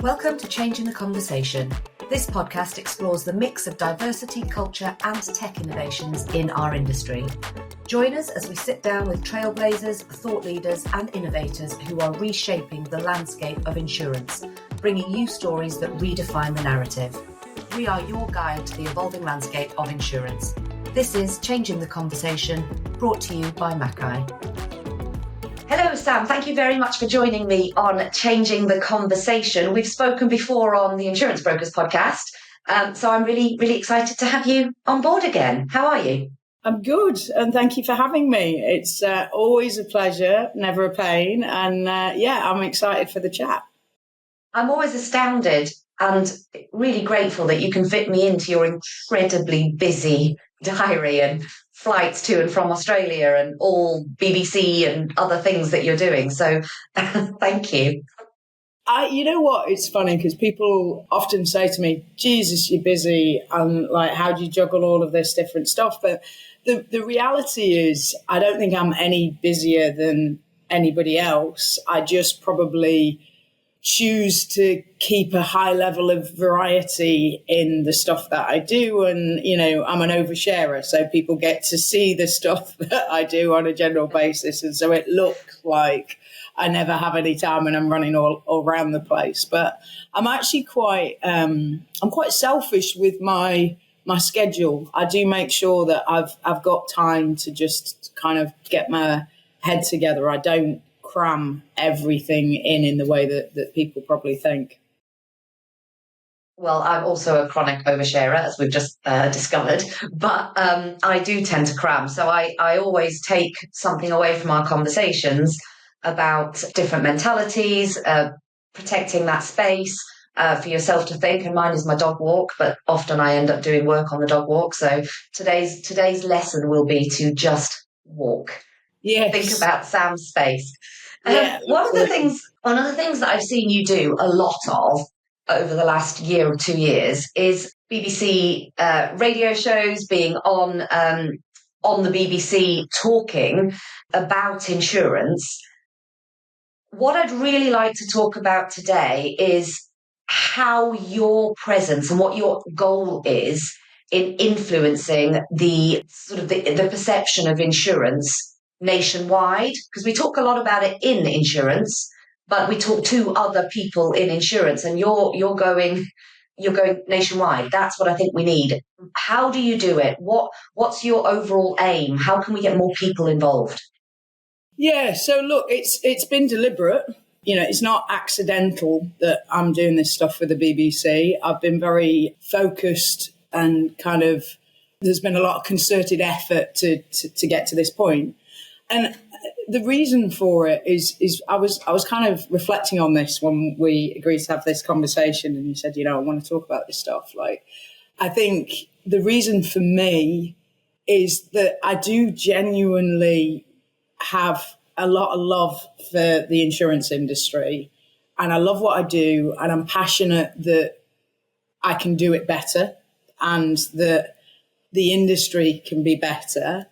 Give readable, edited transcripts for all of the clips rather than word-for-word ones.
Welcome to Changing the Conversation. This podcast explores the mix of diversity, culture and tech innovations in our industry. Join us as we sit down with trailblazers, thought leaders and innovators who are reshaping the landscape of insurance, bringing you stories that redefine the narrative. We are your guide to the evolving landscape of insurance. This is Changing the Conversation, brought to you by Mackay. Hello, Sam. Thank you very much for joining me on Changing the Conversation. We've spoken before on the Insurance Brokers podcast, so I'm really excited to have you on board again. How are you? I'm good, and thank you for having me. It's always a pleasure, never a pain, and I'm excited for the chat. I'm always astounded and really grateful that you can fit me into your incredibly busy diary and flights to and from Australia and all BBC and other things that you're doing. So thank you. You know what? It's funny because people often say to me, Jesus, you're busy. And like, how do you juggle all of this different stuff? But the reality is, I don't think I'm any busier than anybody else. I just probably choose to keep a high level of variety in the stuff that I do. And, you know, I'm an oversharer, so people get to see the stuff that I do on a general basis. And so it looks like I never have any time and I'm running all around the place. But I'm actually I'm quite selfish with my schedule. I do make sure that I've got time to just kind of get my head together. I don't cram everything in the way that people probably think. Well, I'm also a chronic oversharer, as we've just discovered, but I do tend to cram. So I always take something away from our conversations about different mentalities, protecting that space for yourself to think. And mine is my dog walk, but often I end up doing work on the dog walk. So today's lesson will be to just walk. Yes. Think about Sam's space. Yeah, one of the things that I've seen you do a lot of over the last year or 2 years is BBC radio shows, being on the BBC talking about insurance. What I'd really like to talk about today is how your presence and what your goal is in influencing the perception of insurance nationwide, because we talk a lot about it in insurance, but we talk to other people in insurance, and you're going nationwide. That's what I think we need. How do you do it? What's your overall aim? How can we get more people involved? Yeah, so look, it's been deliberate. You know, it's not accidental that I'm doing this stuff for the BBC. I've been very focused and there's been a lot of concerted effort to get to this point. And the reason for it is I was kind of reflecting on this when we agreed to have this conversation, and you said, you know, I want to talk about this stuff. Like, I think the reason for me is that I do genuinely have a lot of love for the insurance industry, and I love what I do, and I'm passionate that I can do it better and that the industry can be better.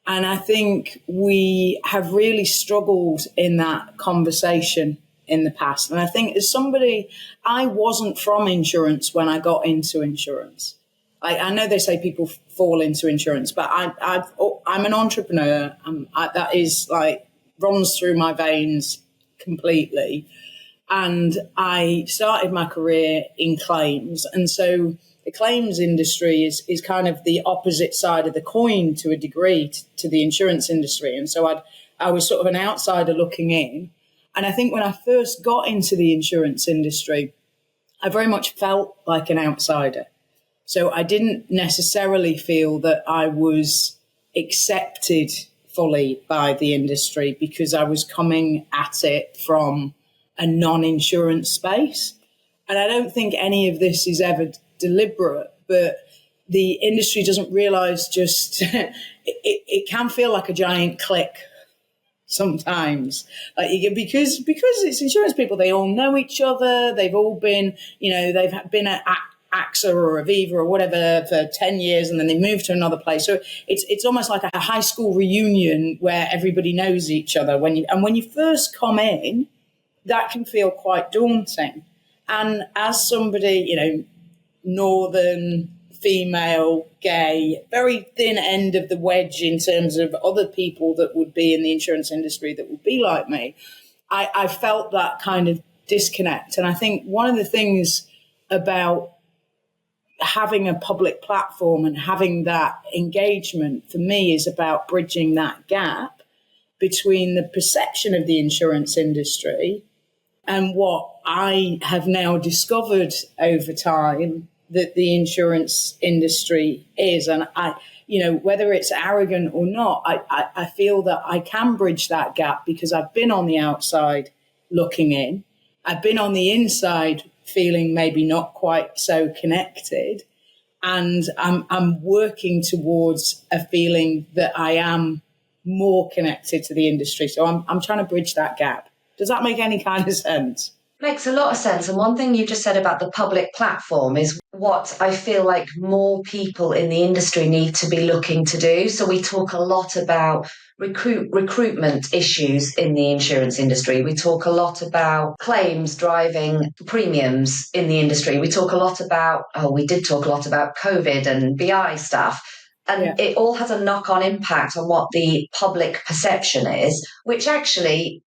And I think we have really struggled in that conversation in the past. And I think as somebody, I wasn't from insurance when I got into insurance. I know they say people fall into insurance, but I'm an entrepreneur. That is like runs through my veins completely. And I started my career in claims. And so the claims industry is kind of the opposite side of the coin to a degree to the insurance industry. And so I was sort of an outsider looking in. And I think when I first got into the insurance industry, I very much felt like an outsider. So I didn't necessarily feel that I was accepted fully by the industry because I was coming at it from a non-insurance space. And I don't think any of this is ever deliberate, but the industry doesn't realize just it can feel like a giant clique sometimes, because it's insurance people. They all know each other. They've all been, they've been at AXA or Aviva or whatever for 10 years, and then they move to another place. So it's almost like a high school reunion where everybody knows each other. When you first come in, that can feel quite daunting. And as somebody, northern, female, gay, very thin end of the wedge in terms of other people that would be in the insurance industry that would be like me, I felt that kind of disconnect. And I think one of the things about having a public platform and having that engagement for me is about bridging that gap between the perception of the insurance industry and what I have now discovered over time that the insurance industry is. And whether it's arrogant or not, I feel that I can bridge that gap because I've been on the outside looking in. I've been on the inside feeling maybe not quite so connected. And I'm working towards a feeling that I am more connected to the industry. So I'm trying to bridge that gap. Does that make any kind of sense? Makes a lot of sense. And one thing you just said about the public platform is what I feel like more people in the industry need to be looking to do. So we talk a lot about recruitment issues in the insurance industry. We talk a lot about claims driving premiums in the industry. We did talk a lot about COVID and BI stuff. And It all has a knock-on impact on what the public perception is, which actually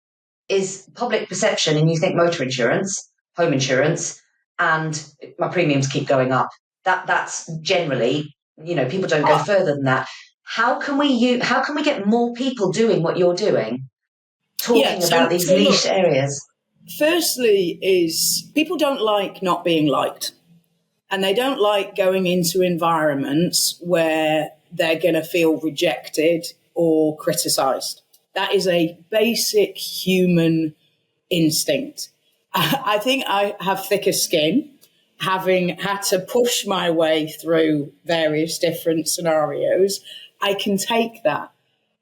is public perception. And you think motor insurance, home insurance, and my premiums keep going up. That's generally, people don't go further than that. How can we get more people doing what you're doing, talking about these niche areas? Firstly is people don't like not being liked. And they don't like going into environments where they're going to feel rejected or criticised. That is a basic human instinct. I think I have thicker skin, having had to push my way through various different scenarios. I can take that.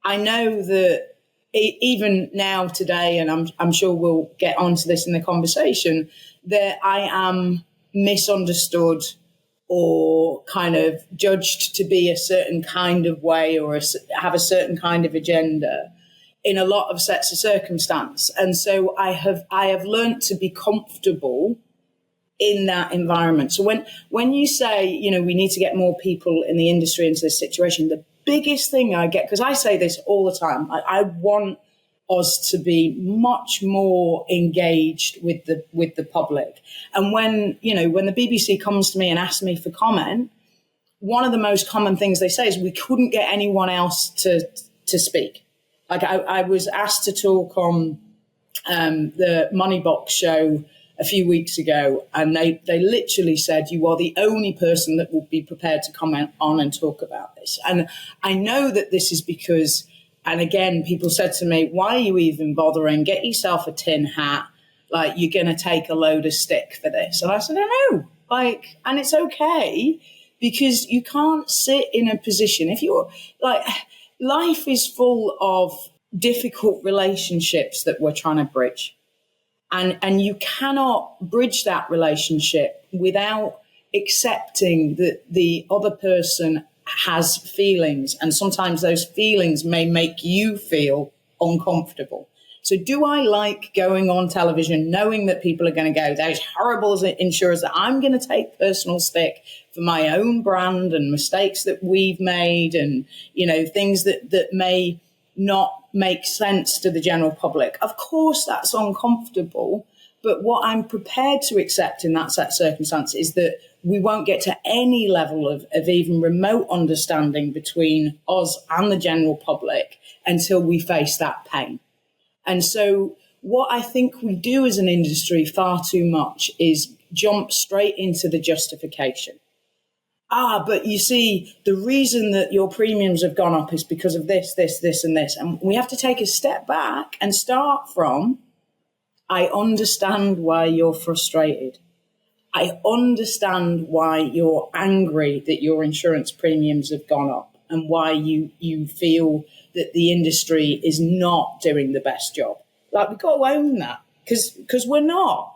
I know that even now today, and I'm sure we'll get onto this in the conversation, that I am misunderstood or kind of judged to be a certain kind of way or have a certain kind of agenda in a lot of sets of circumstance. And so I have learned to be comfortable in that environment. So when you say, we need to get more people in the industry into this situation, the biggest thing I get, because I say this all the time, I want us to be much more engaged with the public. And when the BBC comes to me and asks me for comment, one of the most common things they say is we couldn't get anyone else to speak. Like I was asked to talk on the Money Box show a few weeks ago, and they literally said, you are the only person that will be prepared to comment on and talk about this. And I know that this is because, and again, people said to me, why are you even bothering? Get yourself a tin hat. Like, you're going to take a load of stick for this. And I said, I know. And it's okay, because you can't sit in a position, if you're life is full of difficult relationships that we're trying to bridge. And you cannot bridge that relationship without accepting that the other person has feelings. And sometimes those feelings may make you feel uncomfortable. So do I like going on television knowing that people are going to go, those horrible insurers, that I'm going to take personal stick for my own brand and mistakes that we've made and, things that may not make sense to the general public? Of course, that's uncomfortable. But what I'm prepared to accept in that set of circumstances is that we won't get to any level of even remote understanding between us and the general public until we face that pain. And so what I think we do as an industry far too much is jump straight into the justification. But you see, the reason that your premiums have gone up is because of this, and this. And we have to take a step back and start from, I understand why you're frustrated. I understand why you're angry that your insurance premiums have gone up and why you feel that the industry is not doing the best job. We've got to own that because we're not.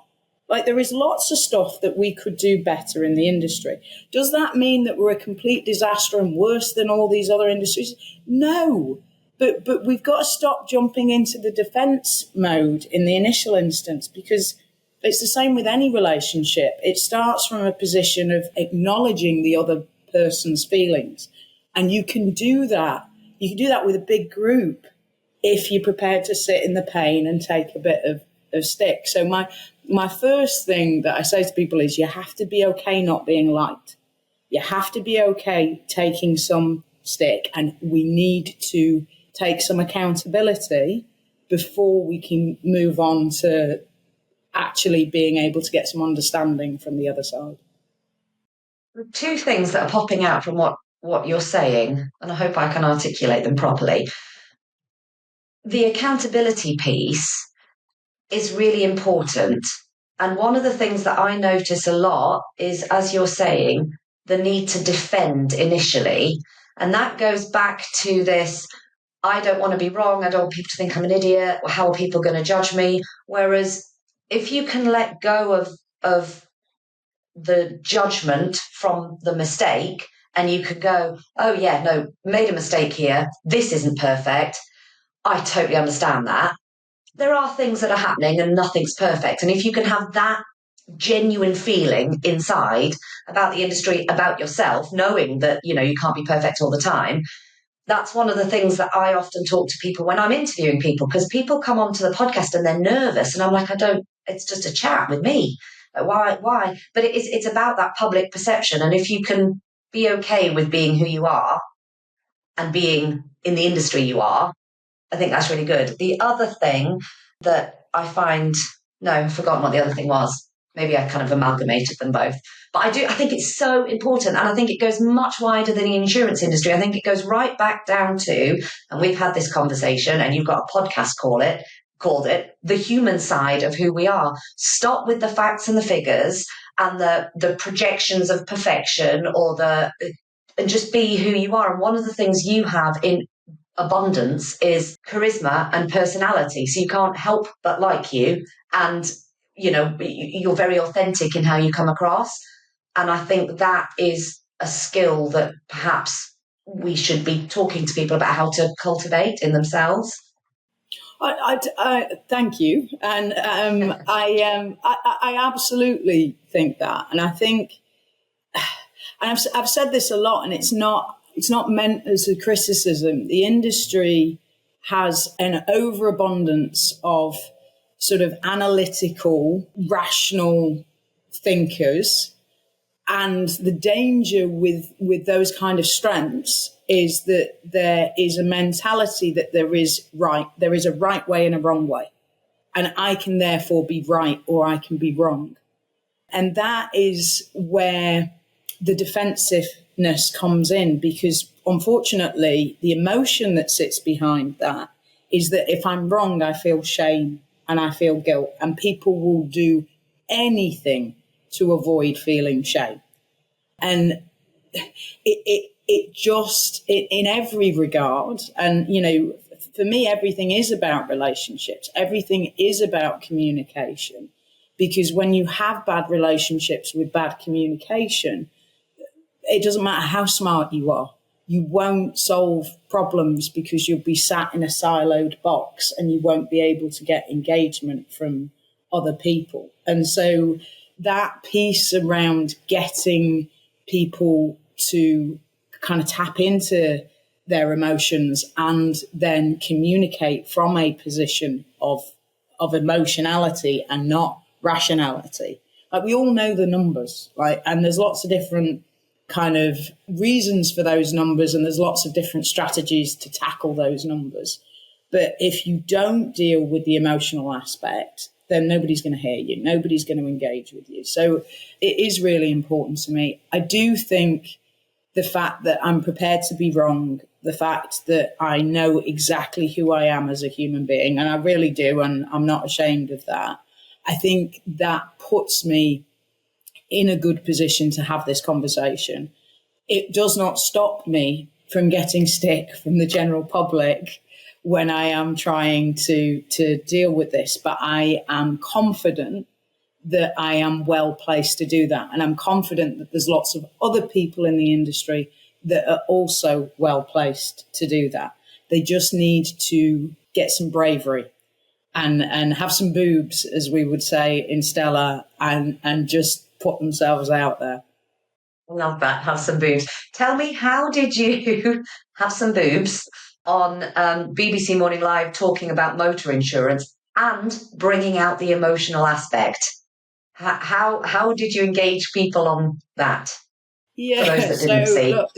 There is lots of stuff that we could do better in the industry. Does that mean that we're a complete disaster and worse than all these other industries? No. But we've got to stop jumping into the defense mode in the initial instance, because It's the same with any relationship. It starts from a position of acknowledging the other person's feelings. And you can do that. You can do that with a big group if you're prepared to sit in the pain and take a bit of stick. So my first thing that I say to people is you have to be okay not being liked. You have to be okay taking some stick, and we need to take some accountability before we can move on to actually being able to get some understanding from the other side. Two things that are popping out from what you're saying, and I hope I can articulate them properly. The accountability piece is really important. And one of the things that I notice a lot is, as you're saying, the need to defend initially. And that goes back to this, I don't want to be wrong. I don't want people to think I'm an idiot. Or how are people going to judge me? Whereas if you can let go of the judgment from the mistake, and you could go, oh yeah, no, made a mistake here. This isn't perfect. I totally understand that. There are things that are happening and nothing's perfect. And if you can have that genuine feeling inside about the industry, about yourself, knowing that, you can't be perfect all the time, that's one of the things that I often talk to people when I'm interviewing people, because people come onto the podcast and they're nervous. And I'm like, it's just a chat with me. Why? But it's about that public perception. And if you can be okay with being who you are and being in the industry you are, I think that's really good. The other thing that I find, no, I've forgotten what the other thing was. Maybe I kind of amalgamated them both. But I think it's so important. And I think it goes much wider than the insurance industry. I think it goes right back down to, and we've had this conversation and you've got a podcast called it, the human side of who we are. Stop with the facts and the figures and the projections of perfection and just be who you are. And one of the things you have in abundance is charisma and personality. So you can't help but like you. And, you're very authentic in how you come across. And I think that is a skill that perhaps we should be talking to people about how to cultivate in themselves. I thank you. And I absolutely think that. And I think, and I've said this a lot, and it's not meant as a criticism. The industry has an overabundance of sort of analytical, rational thinkers. And the danger with those kind of strengths is that there is a mentality that there is a right way and a wrong way. And I can therefore be right or I can be wrong. And that is where the defensiveness comes in, because unfortunately, the emotion that sits behind that is that if I'm wrong, I feel shame and I feel guilt, and people will do anything to avoid feeling shame. And it just, in every regard, and, for me, everything is about relationships. Everything is about communication, because when you have bad relationships with bad communication, it doesn't matter how smart you are. You won't solve problems because you'll be sat in a siloed box and you won't be able to get engagement from other people. And so that piece around getting people to kind of tap into their emotions and then communicate from a position of emotionality and not rationality. Like, we all know the numbers, right? And there's lots of different kind of reasons for those numbers, and there's lots of different strategies to tackle those numbers. But if you don't deal with the emotional aspect, then nobody's going to hear you. Nobody's going to engage with you. So it is really important to me. I do think the fact that I'm prepared to be wrong, the fact that I know exactly who I am as a human being, and I really do, and I'm not ashamed of that, I think that puts me in a good position to have this conversation. It does not stop me from getting stick from the general public when I am trying to deal with this, but I am confident that I am well placed to do that. And I'm confident that there's lots of other people in the industry that are also well placed to do that. They just need to get some bravery and have some boobs, as we would say in Stella, and just put themselves out there. Love that. Have some boobs. Tell me, how did you have some boobs on BBC Morning Live talking about motor insurance and bringing out the emotional aspect? How did you engage people on that? For those Yeah, that didn't so see. look,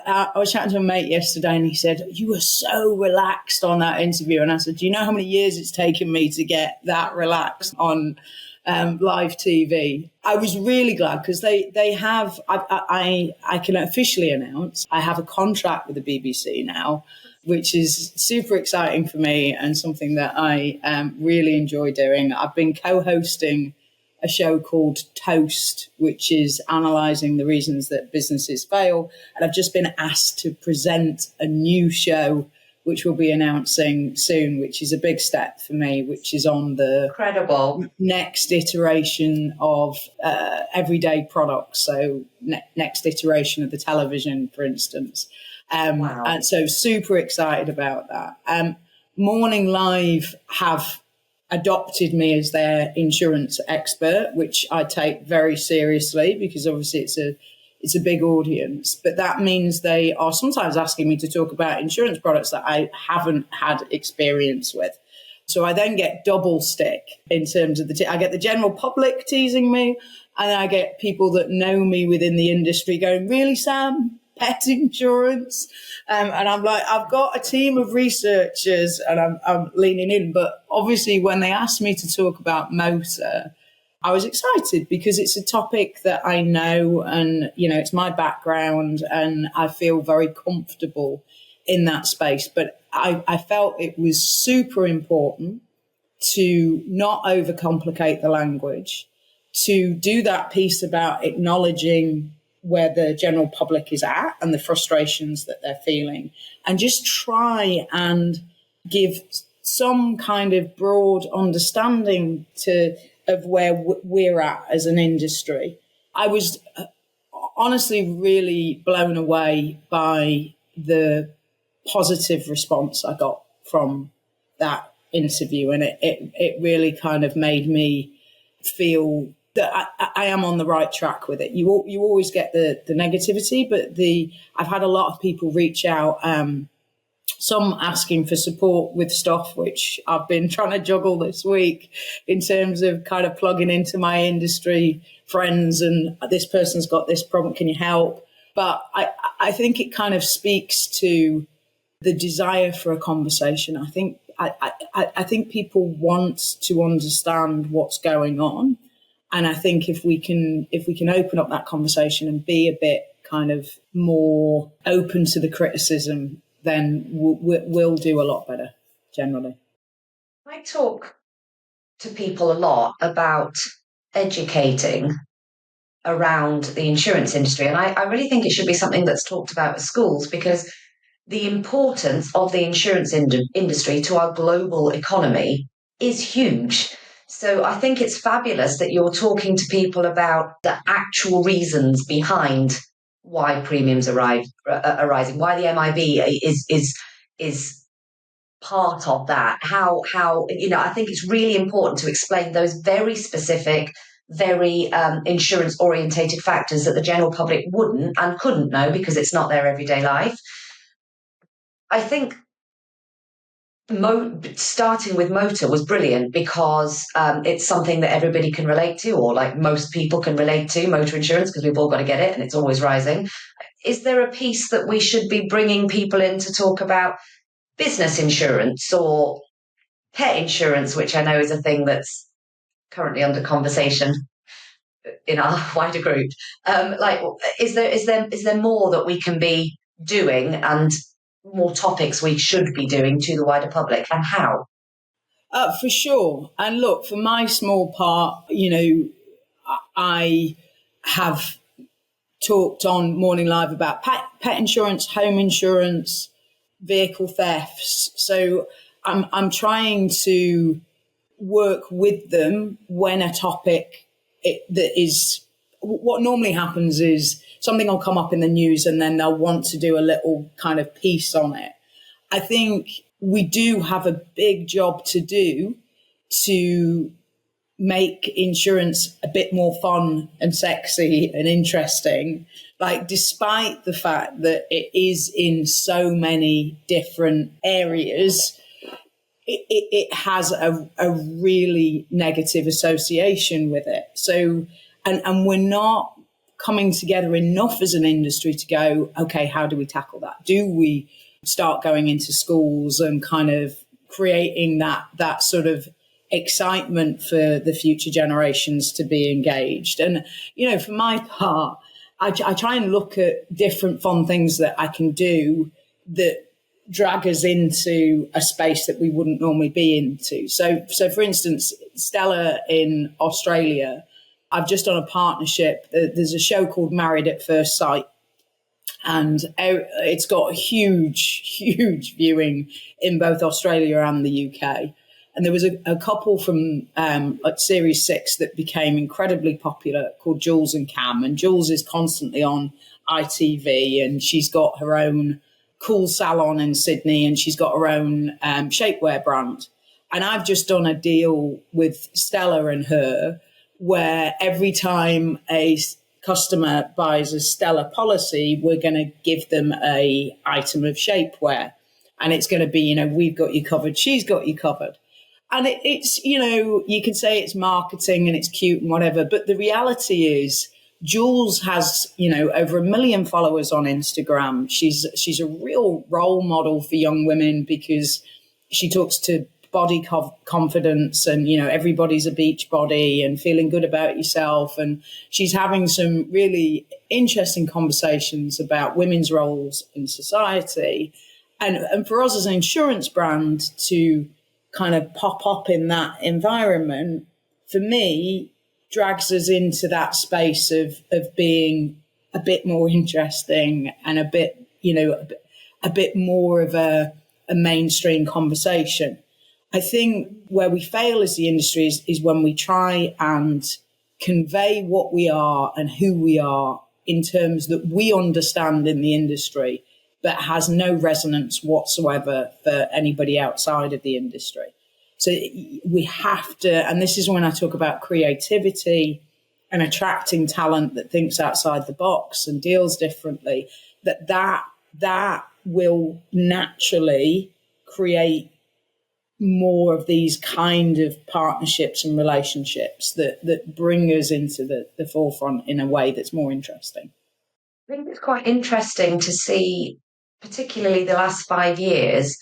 I was chatting to a mate yesterday and he said, you were so relaxed on that interview. And I said, do you know how many years it's taken me to get that relaxed on live TV? I was really glad because they have, I can officially announce I have a contract with the BBC now, which is super exciting for me and something that I really enjoy doing. I've been co-hosting a show called Toast, which is analysing the reasons that businesses fail. And I've just been asked to present a new show, which we'll be announcing soon, which is a big step for me, which is on the Incredible. next iteration of everyday products. So next iteration of the television, for instance. Wow. And so super excited about that. Morning Live have adopted me as their insurance expert, which I take very seriously because obviously it's a big audience. But that means they are sometimes asking me to talk about insurance products that I haven't had experience with. So I then get double stick in terms of I get the general public teasing me, and I get people that know me within the industry going, really, Sam? Pet insurance? And I'm like, I've got a team of researchers and I'm leaning in. But obviously when they asked me to talk about motor, I was excited because it's a topic that I know and, it's my background and I feel very comfortable in that space. But I felt it was super important to not overcomplicate the language, to do that piece about acknowledging where the general public is at and the frustrations that they're feeling, and just try and give some kind of broad understanding of where we're at as an industry. I was honestly really blown away by the positive response I got from that interview, and it really kind of made me feel that I am on the right track with it. You always get the negativity, but I've had a lot of people reach out, some asking for support with stuff, which I've been trying to juggle this week in terms of kind of plugging into my industry friends and this person's got this problem, can you help? But I think it kind of speaks to the desire for a conversation. I think people want to understand what's going on. And I think if we can open up that conversation and be a bit kind of more open to the criticism, then we'll do a lot better generally. I talk to people a lot about educating around the insurance industry. And I really think it should be something that's talked about at schools, because the importance of the insurance industry to our global economy is huge. So I think it's fabulous that you're talking to people about the actual reasons behind why premiums are rising, why the MIB is part of that. How I think it's really important to explain those very specific, very insurance orientated factors that the general public wouldn't and couldn't know because it's not their everyday life. I think starting with motor was brilliant because it's something that everybody can relate to, or like most people can relate to, motor insurance, because we've all got to get it and it's always rising. Is there a piece that we should be bringing people in to talk about business insurance or pet insurance, which I know is a thing that's currently under conversation in our wider group? Is there more that we can be doing and more topics we should be doing to the wider public, and how? For sure. And look, for my small part, I have talked on Morning Live about pet insurance, home insurance, vehicle thefts. So I'm trying to work with them when a topic that is, what normally happens is something will come up in the news and then they'll want to do a little kind of piece on it. I think we do have a big job to do to make insurance a bit more fun and sexy and interesting, like despite the fact that it is in so many different areas, it has a really negative association with it. So, and we're not coming together enough as an industry to go, okay, how do we tackle that? Do we start going into schools and kind of creating that sort of excitement for the future generations to be engaged? And, you know, for my part, I try and look at different fun things that I can do that drag us into a space that we wouldn't normally be into. So for instance, Stella in Australia, I've just done a partnership. There's a show called Married at First Sight, and it's got huge viewing in both Australia and the UK. And there was a couple from Series 6 that became incredibly popular called Jules and Cam. And Jules is constantly on ITV, and she's got her own cool salon in Sydney, and she's got her own shapewear brand. And I've just done a deal with Stella and her where every time a customer buys a Stella policy, we're going to give them a item of shapewear. And it's going to be, you know, we've got you covered, she's got you covered. And it's, you know, you can say it's marketing and it's cute and whatever, but the reality is Jules has, you know, over 1 million followers on Instagram. She's a real role model for young women because she talks to body confidence and, you know, everybody's a beach body and feeling good about yourself. And she's having some really interesting conversations about women's roles in society. And for us as an insurance brand to kind of pop up in that environment, for me, drags us into that space of being a bit more interesting and a bit, you know, a bit more of a mainstream conversation. I think where we fail as the industry is when we try and convey what we are and who we are in terms that we understand in the industry, but has no resonance whatsoever for anybody outside of the industry. So we have to, and this is when I talk about creativity and attracting talent that thinks outside the box and deals differently, that will naturally create more of these kind of partnerships and relationships that bring us into the forefront in a way that's more interesting. I think it's quite interesting to see, particularly the last 5 years,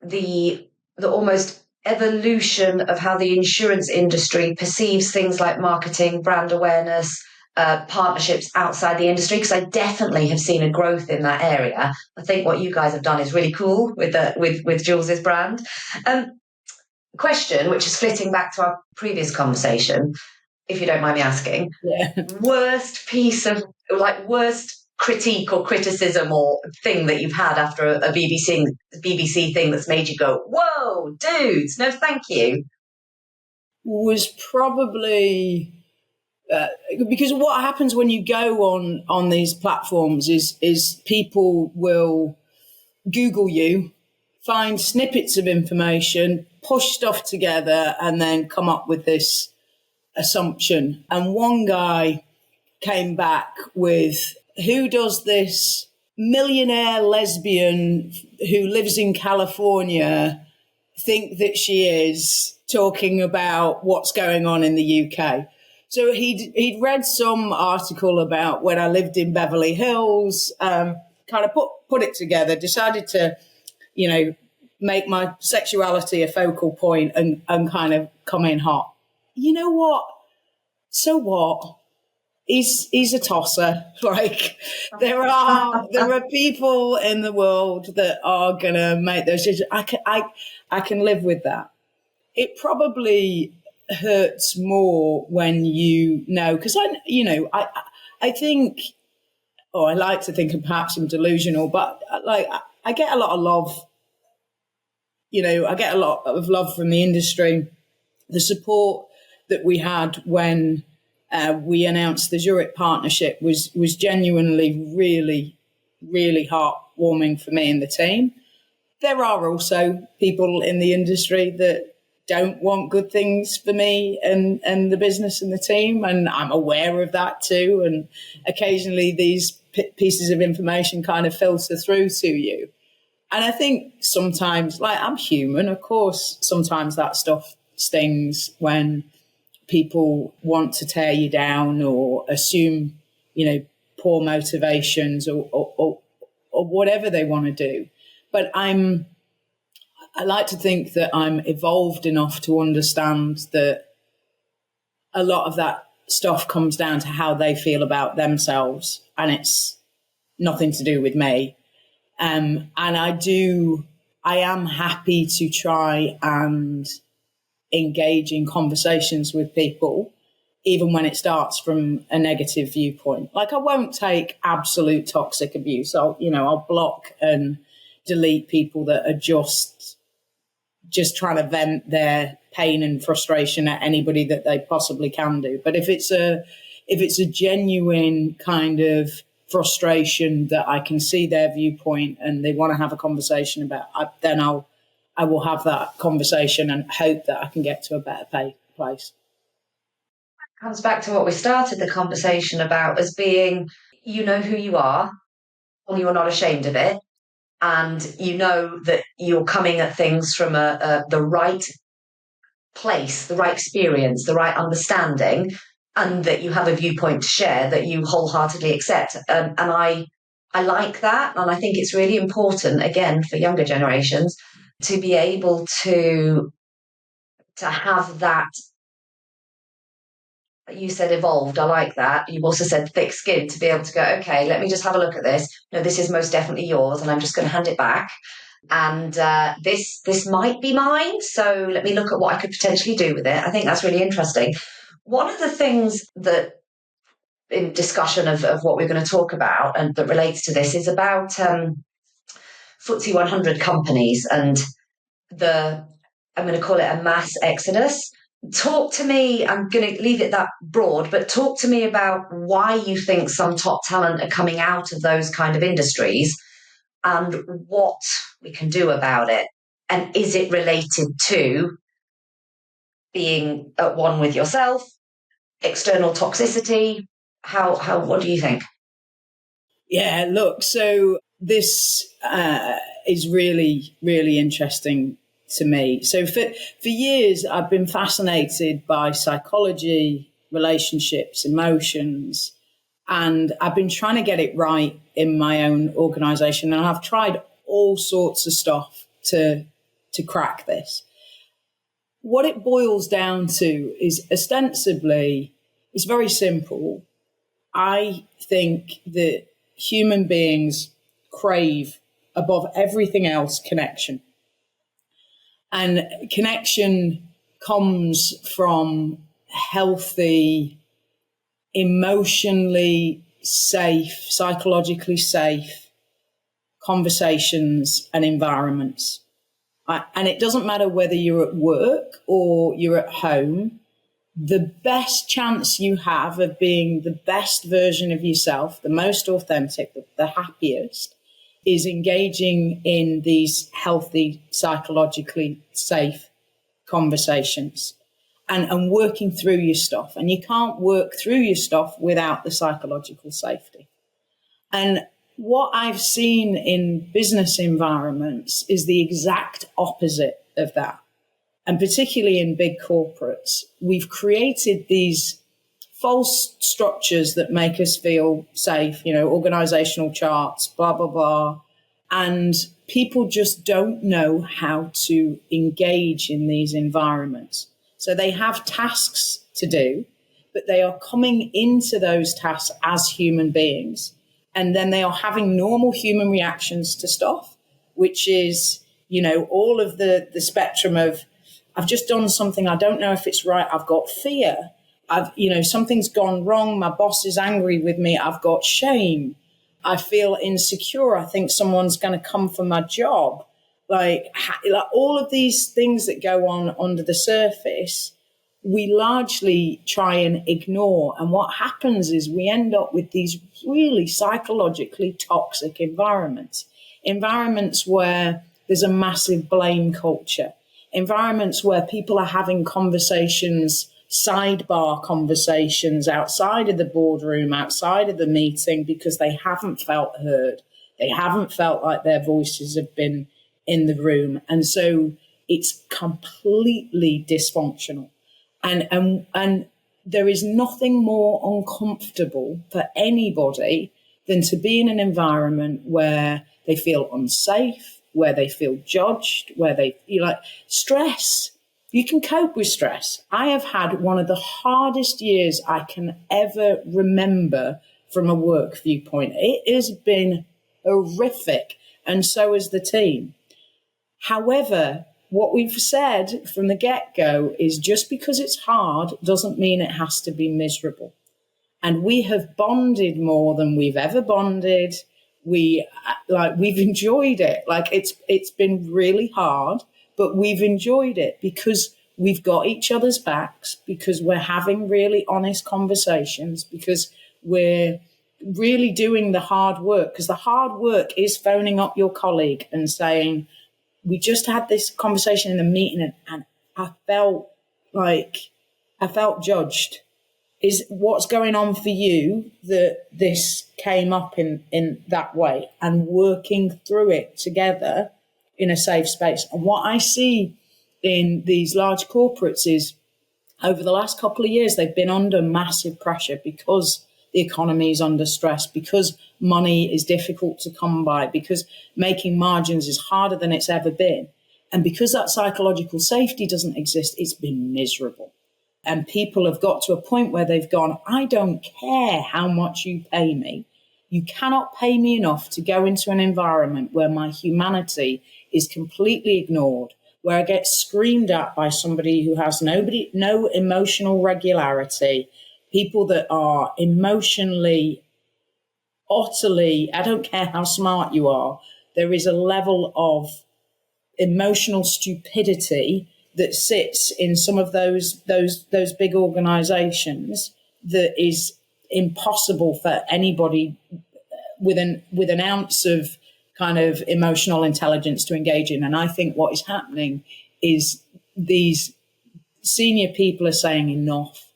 the almost evolution of how the insurance industry perceives things like marketing, brand awareness, partnerships outside the industry, because I definitely have seen a growth in that area. I think what you guys have done is really cool with Jules's brand. Question, which is flitting back to our previous conversation, if you don't mind me asking, worst critique or criticism or thing that you've had after a BBC thing that's made you go, whoa, dudes, no thank you? Was probably because what happens when you go on these platforms is people will Google you, find snippets of information, push stuff together, and then come up with this assumption. And one guy came back with, who does this millionaire lesbian who lives in California think that she is, talking about what's going on in the UK? So he'd read some article about when I lived in Beverly Hills, kind of put it together, decided to, you know, make my sexuality a focal point and kind of come in hot. You know what? So what? He's a tosser. Like there are people in the world that are gonna make those decisions. I can live with that. It probably hurts more when you know, because I think, or I like to think, and perhaps I'm delusional, but like I get a lot of love. You know, I get a lot of love from the industry. The support that we had when we announced the Zurich partnership was genuinely really, really heartwarming for me and the team. there are also people in the industry that don't want good things for me and the business and the team. And I'm aware of that too. And occasionally these pieces of information kind of filter through to you. And I think sometimes, like, I'm human, of course, sometimes that stuff stings when people want to tear you down or assume, poor motivations or whatever they want to do. But I like to think that I'm evolved enough to understand that a lot of that stuff comes down to how they feel about themselves, and it's nothing to do with me. And I am happy to try and engage in conversations with people, even when it starts from a negative viewpoint. Like, I won't take absolute toxic abuse. I'll block and delete people that are just trying to vent their pain and frustration at anybody that they possibly can do. But if it's a genuine kind of frustration that I can see their viewpoint and they want to have a conversation about, then I will have that conversation and hope that I can get to a better place. Comes back to what we started the conversation about as being, you know who you are and you're not ashamed of it. And you know that you're coming at things from the right place, the right experience, the right understanding, and that you have a viewpoint to share that you wholeheartedly accept. And I like that. And I think it's really important, again, for younger generations to be able to have that. You said evolved. I like that. You've also said thick skin, to be able to go, okay, let me just have a look at this. No, this is most definitely yours, and I'm just going to hand it back. And this might be mine. So let me look at what I could potentially do with it. I think that's really interesting. One of the things that in discussion of what we're going to talk about and that relates to this is about FTSE 100 companies and I'm going to call it a mass exodus. Talk to me, I'm going to leave it that broad, but talk to me about why you think some top talent are coming out of those kind of industries and what we can do about it. And is it related to being at one with yourself, external toxicity? What do you think? Yeah, look, so this is really, really interesting to me. So for years, I've been fascinated by psychology, relationships, emotions, and I've been trying to get it right in my own organization. And I've tried all sorts of stuff to crack this. What it boils down to is ostensibly, it's very simple. I think that human beings crave above everything else connection. And connection comes from healthy, emotionally safe, psychologically safe conversations and environments. And it doesn't matter whether you're at work or you're at home. The best chance you have of being the best version of yourself, the most authentic, the happiest, is engaging in these healthy, psychologically safe conversations and working through your stuff. And you can't work through your stuff without the psychological safety. And what I've seen in business environments is the exact opposite of that. And particularly in big corporates, we've created these false structures that make us feel safe, organizational charts, blah, blah, blah. And people just don't know how to engage in these environments. So they have tasks to do, but they are coming into those tasks as human beings. And then they are having normal human reactions to stuff, which is, all of the spectrum of, I've just done something, I don't know if it's right, I've got fear. Something's gone wrong, my boss is angry with me, I've got shame. I feel insecure, I think someone's going to come for my job. Like all of these things that go on under the surface, we largely try and ignore. And what happens is we end up with these really psychologically toxic environments where there's a massive blame culture. Environments where people are having conversations, sidebar conversations outside of the boardroom, outside of the meeting, because they haven't felt heard. They haven't felt like their voices have been in the room. And so it's completely dysfunctional. And there is nothing more uncomfortable for anybody than to be in an environment where they feel unsafe, where they feel judged, where stress. You can cope with stress. I have had one of the hardest years I can ever remember from a work viewpoint. It has been horrific, and so has the team. However, what we've said from the get-go is just because it's hard doesn't mean it has to be miserable. And we have bonded more than we've ever bonded. We've enjoyed it. It's been really hard, but we've enjoyed it because we've got each other's backs, because we're having really honest conversations, because we're really doing the hard work. Because the hard work is phoning up your colleague and saying, we just had this conversation in the meeting and I felt judged. Is what's going on for you that this came up in that way, and working through it together in a safe space. And what I see in these large corporates is over the last couple of years, they've been under massive pressure because the economy is under stress, because money is difficult to come by, because making margins is harder than it's ever been. And because that psychological safety doesn't exist, it's been miserable. And people have got to a point where they've gone, I don't care how much you pay me. You cannot pay me enough to go into an environment where my humanity is completely ignored, where I get screamed at by somebody who has no emotional regularity, people that are emotionally, utterly, I don't care how smart you are, there is a level of emotional stupidity that sits in some of those big organizations that is impossible for anybody with an ounce of kind of emotional intelligence to engage in. And I think what is happening is these senior people are saying enough.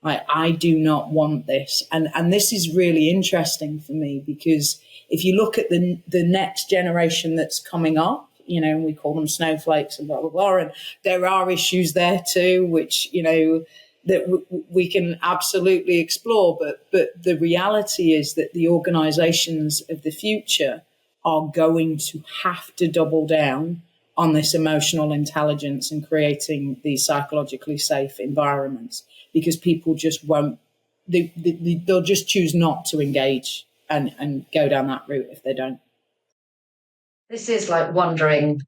I do not want this. And this is really interesting for me, because if you look at the next generation that's coming up, we call them snowflakes and blah, blah, blah. And there are issues there too, which, that we can absolutely explore. But the reality is that the organizations of the future are going to have to double down on this emotional intelligence and creating these psychologically safe environments, because people just won't, they'll just choose not to engage and go down that route if they don't. This is like wandering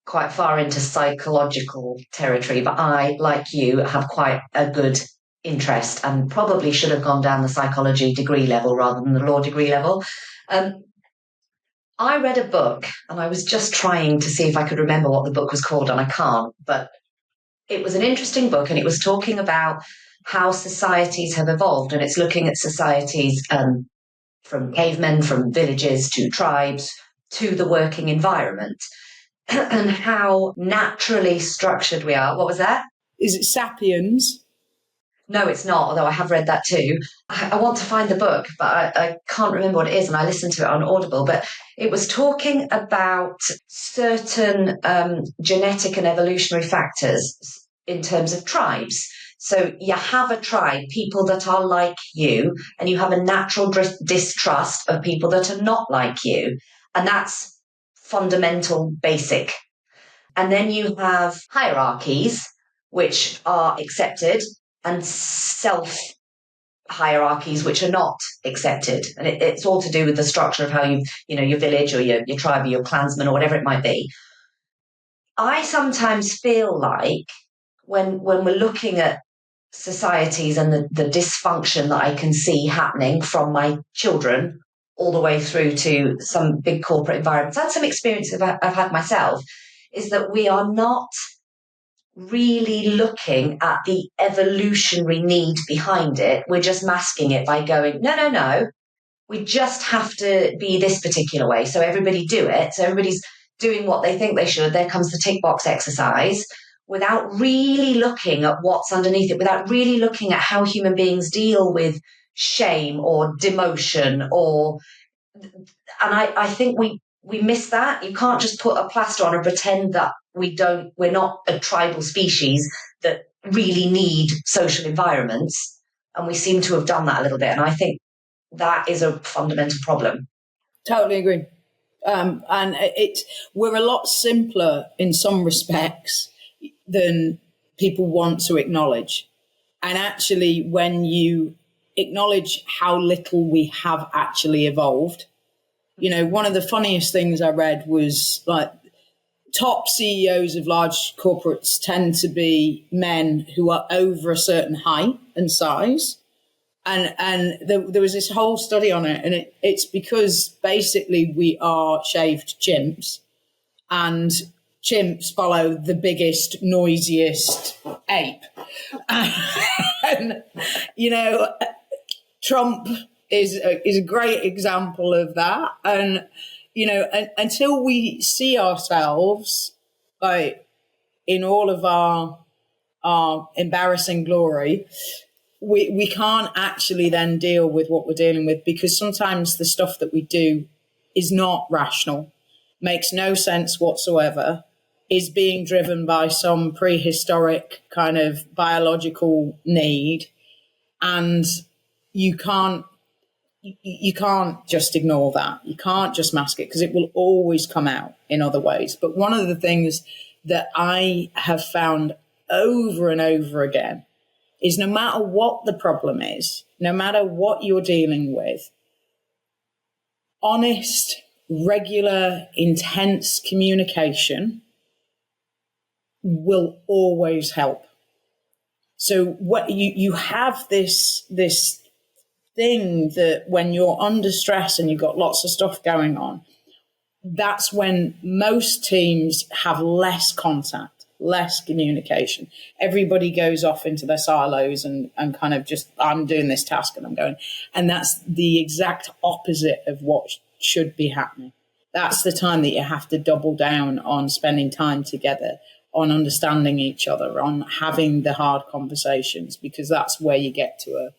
quite far into psychological territory, but I, like you, have quite a good interest and probably should have gone down the psychology degree level rather than the law degree level. I read a book and I was just trying to see if I could remember what the book was called, and I can't, but it was an interesting book and it was talking about how societies have evolved, and it's looking at societies from cavemen, from villages to tribes, to the working environment, and how naturally structured we are. What was that? Is it Sapiens? No, it's not, although I have read that too. I want to find the book, but I can't remember what it is, and I listened to it on Audible. But it was talking about certain genetic and evolutionary factors in terms of tribes. So you have a tribe, people that are like you, and you have a natural distrust of people that are not like you. And that's fundamental, basic. And then you have hierarchies, which are accepted, and self hierarchies, which are not accepted. And it's all to do with the structure of how your village or your tribe or your clansman or whatever it might be. I sometimes feel like when we're looking at societies and the dysfunction that I can see happening from my children all the way through to some big corporate environments, and some experience I've had myself, is that we are not really looking at the evolutionary need behind it. We're just masking it by going, no, we just have to be this particular way. So everybody do it. So everybody's doing what they think they should. There comes the tick box exercise without really looking at what's underneath it, without really looking at how human beings deal with shame or demotion and I think we miss that. You can't just put a plaster on and pretend that we're not a tribal species that really need social environments. And we seem to have done that a little bit. And I think that is a fundamental problem. Totally agree. And we're a lot simpler in some respects than people want to acknowledge. And actually, when you acknowledge how little we have actually evolved, one of the funniest things I read was like top CEOs of large corporates tend to be men who are over a certain height and size. And there was this whole study on it, and it's because basically we are shaved chimps, and chimps follow the biggest, noisiest ape. And, Trump is a great example of that. And, until we see ourselves like in all of our embarrassing glory, we can't actually then deal with what we're dealing with, because sometimes the stuff that we do is not rational, makes no sense whatsoever, is being driven by some prehistoric kind of biological need, and you can't just ignore that. You can't just mask it, because it will always come out in other ways. But one of the things that I have found over and over again is no matter what the problem is, no matter what you're dealing with, honest, regular, intense communication will always help. So what you have this thing that when you're under stress and you've got lots of stuff going on, that's when most teams have less contact, less communication. Everybody goes off into their silos and kind of just, I'm doing this task and I'm going. And that's the exact opposite of what should be happening. That's the time that you have to double down on spending time together, on understanding each other, on having the hard conversations, because that's where you get to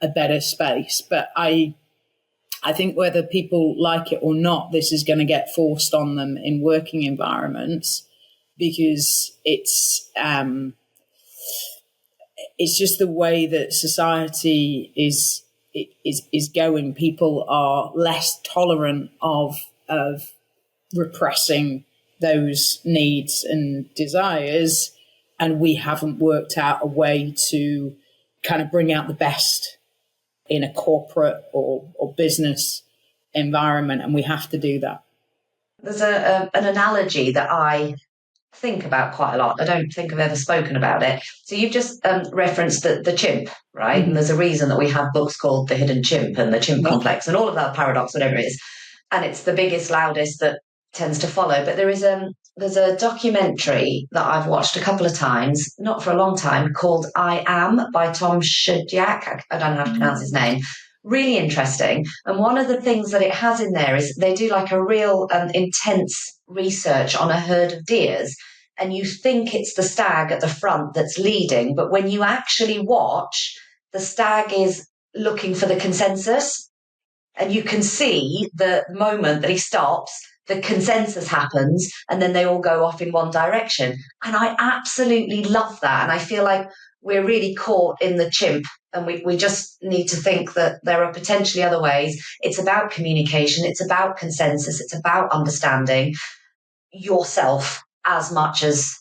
a better space. But I think whether people like it or not, this is going to get forced on them in working environments, because it's just the way that society is going. People are less tolerant of repressing those needs and desires, and we haven't worked out a way to kind of bring out the best in a corporate or business environment, and we have to do that. There's an analogy that I think about quite a lot. I don't think I've ever spoken about it. So you've just referenced the chimp, right? Mm-hmm. And there's a reason that we have books called The Hidden Chimp and The Chimp Complex and all of that paradox, whatever it is. And it's the biggest, loudest that tends to follow. But there's a documentary that I've watched a couple of times, not for a long time, called I Am by Tom Shadyac. I don't know how to pronounce his name. Really interesting. And one of the things that it has in there is they do like a real intense research on a herd of deers. And you think it's the stag at the front that's leading, but when you actually watch, the stag is looking for the consensus. And you can see the moment that he stops, the consensus happens, and then they all go off in one direction. And I absolutely love that. And I feel like we're really caught in the chimp, and we just need to think that there are potentially other ways. It's about communication. It's about consensus. It's about understanding yourself as much as,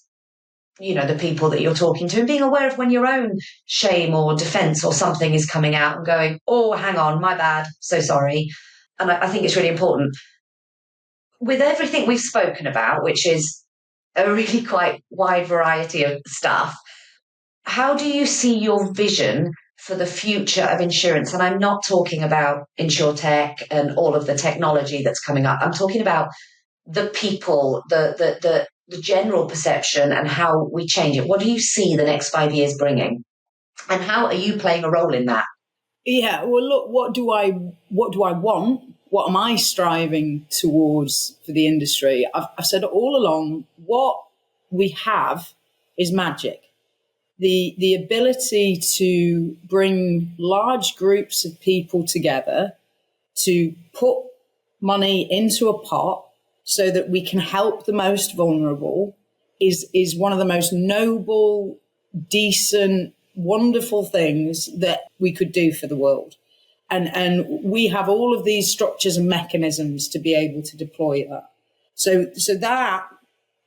the people that you're talking to, and being aware of when your own shame or defense or something is coming out and going, oh, hang on, my bad, so sorry. And I think it's really important. With everything we've spoken about, which is a really quite wide variety of stuff, how do you see your vision for the future of insurance? And I'm not talking about InsurTech and all of the technology that's coming up. I'm talking about the people, the general perception and how we change it. What do you see the next 5 years bringing? And how are you playing a role in that? Yeah, well, look, what do I want? what am I striving towards for the industry? I've said all along, what we have is magic. The ability to bring large groups of people together to put money into a pot so that we can help the most vulnerable is one of the most noble, decent, wonderful things that we could do for the world. And we have all of these structures and mechanisms to be able to deploy that. So that,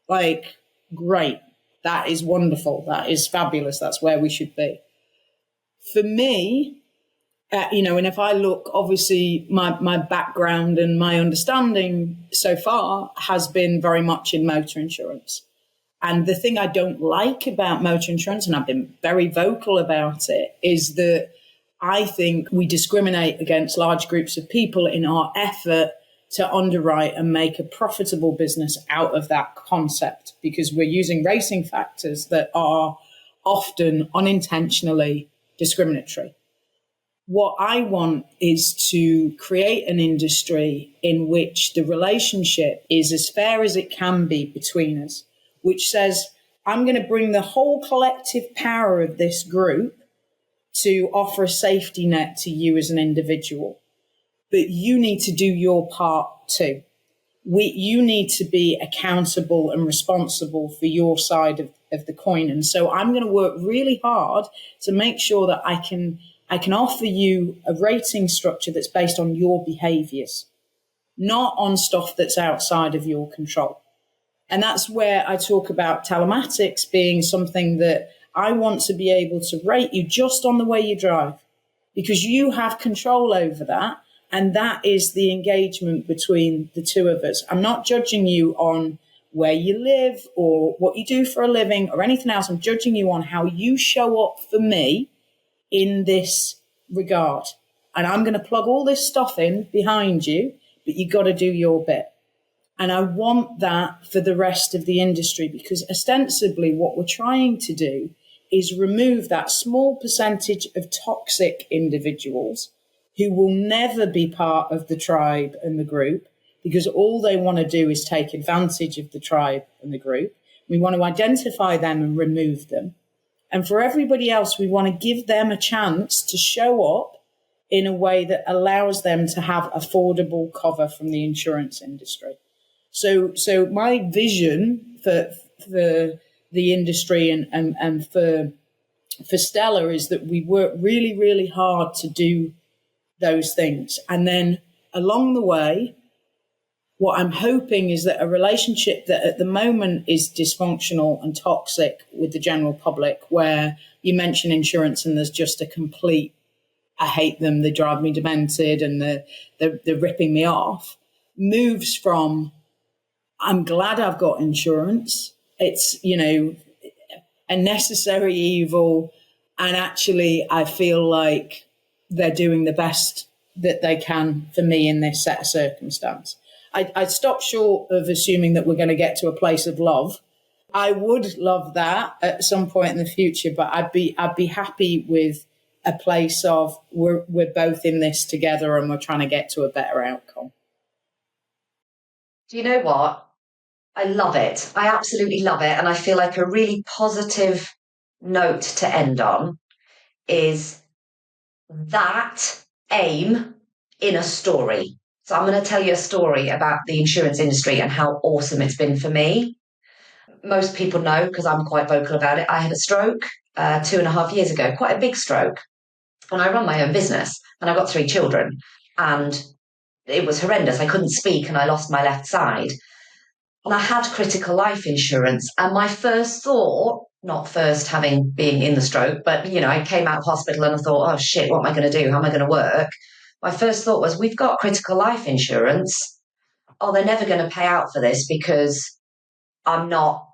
like, great. That is wonderful. That is fabulous. That's where we should be. For me, and if I look, obviously my background and my understanding so far has been very much in motor insurance. And the thing I don't like about motor insurance, and I've been very vocal about it, is that I think we discriminate against large groups of people in our effort to underwrite and make a profitable business out of that concept, because we're using racing factors that are often unintentionally discriminatory. What I want is to create an industry in which the relationship is as fair as it can be between us, which says, I'm going to bring the whole collective power of this group to offer a safety net to you as an individual. But you need to do your part too. You need to be accountable and responsible for your side of the coin. And so I'm going to work really hard to make sure that I can offer you a rating structure that's based on your behaviors, not on stuff that's outside of your control. And that's where I talk about telematics being something that I want to be able to rate you just on the way you drive, because you have control over that. And that is the engagement between the two of us. I'm not judging you on where you live or what you do for a living or anything else. I'm judging you on how you show up for me in this regard. And I'm going to plug all this stuff in behind you, but you got to do your bit. And I want that for the rest of the industry, because ostensibly what we're trying to do is remove that small percentage of toxic individuals who will never be part of the tribe and the group, because all they want to do is take advantage of the tribe and the group. We want to identify them and remove them. And for everybody else, we want to give them a chance to show up in a way that allows them to have affordable cover from the insurance industry. So my vision for the industry and for Stella is that we work really, really hard to do those things. And then along the way, what I'm hoping is that a relationship that at the moment is dysfunctional and toxic with the general public, where you mention insurance and there's just a complete, I hate them, they drive me demented and they're ripping me off, moves from, I'm glad I've got insurance. It's, a necessary evil. And actually, I feel like they're doing the best that they can for me in this set of circumstance. I'd stop short of assuming that we're going to get to a place of love. I would love that at some point in the future, but I'd be happy with a place of we're both in this together and we're trying to get to a better outcome. Do you know what? I love it. I absolutely love it. And I feel like a really positive note to end on is that aim in a story. So I'm going to tell you a story about the insurance industry and how awesome it's been for me. Most people know, because I'm quite vocal about it, I had a stroke 2.5 years ago, quite a big stroke. And I run my own business and I've got 3 children. And it was horrendous. I couldn't speak and I lost my left side. And I had critical life insurance. And my first thought, not first having been in the stroke, but, I came out of hospital and I thought, oh shit, what am I going to do? How am I going to work? My first thought was, we've got critical life insurance. Oh, they're never going to pay out for this because I'm not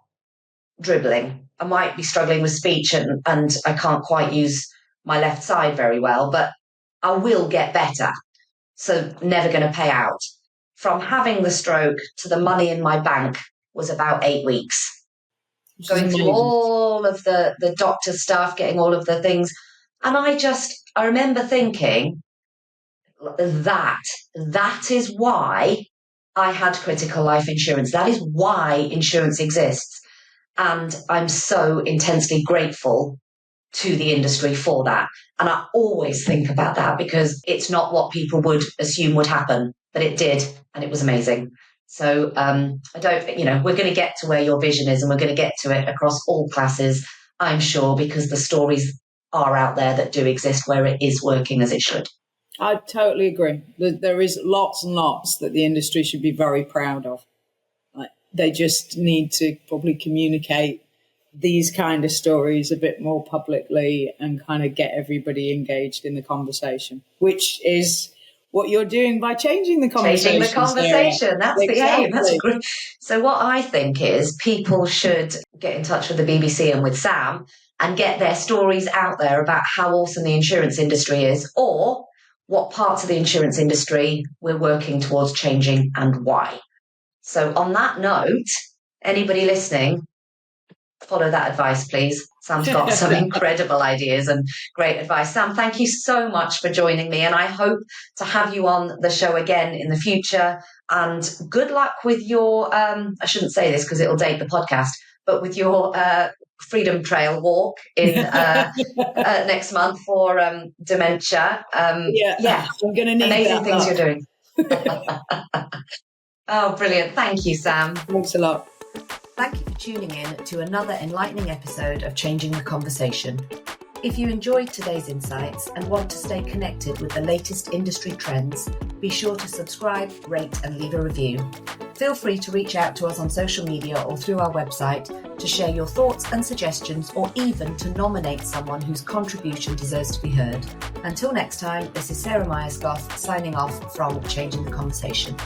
dribbling. I might be struggling with speech and I can't quite use my left side very well, but I will get better. So never going to pay out. From having the stroke to the money in my bank was about 8 weeks. Going through all of the doctor stuff, getting all of the things. And I remember thinking, That is why I had critical life insurance. That is why insurance exists. And I'm so intensely grateful to the industry for that. And I always think about that because it's not what people would assume would happen, but it did. And it was amazing. So we're going to get to where your vision is, and we're going to get to it across all classes, I'm sure, because the stories are out there that do exist where it is working as it should. I totally agree. There is lots and lots that the industry should be very proud of. Like, they just need to probably communicate these kind of stories a bit more publicly and kind of get everybody engaged in the conversation, which is what you're doing by changing the conversation. Changing the conversation. That's exactly the aim. That's great. So what I think is people should get in touch with the BBC and with Sam and get their stories out there about how awesome the insurance industry is, or what parts of the insurance industry we're working towards changing and why. So on that note, anybody listening, follow that advice, please. Sam's got some incredible ideas and great advice. Sam, thank you so much for joining me, and I hope to have you on the show again in the future. And good luck with your, I shouldn't say this because it'll date the podcast, but with your Freedom Trail walk in next month for dementia. I'm going to need amazing things you're doing. Oh, brilliant. Thank you, Sam. Thanks a lot. Thank you for tuning in to another enlightening episode of Changing the Conversation. If you enjoyed today's insights and want to stay connected with the latest industry trends, be sure to subscribe, rate, and leave a review. Feel free to reach out to us on social media or through our website to share your thoughts and suggestions, or even to nominate someone whose contribution deserves to be heard. Until next time, this is Sarah Myers-Goff signing off from Changing the Conversation.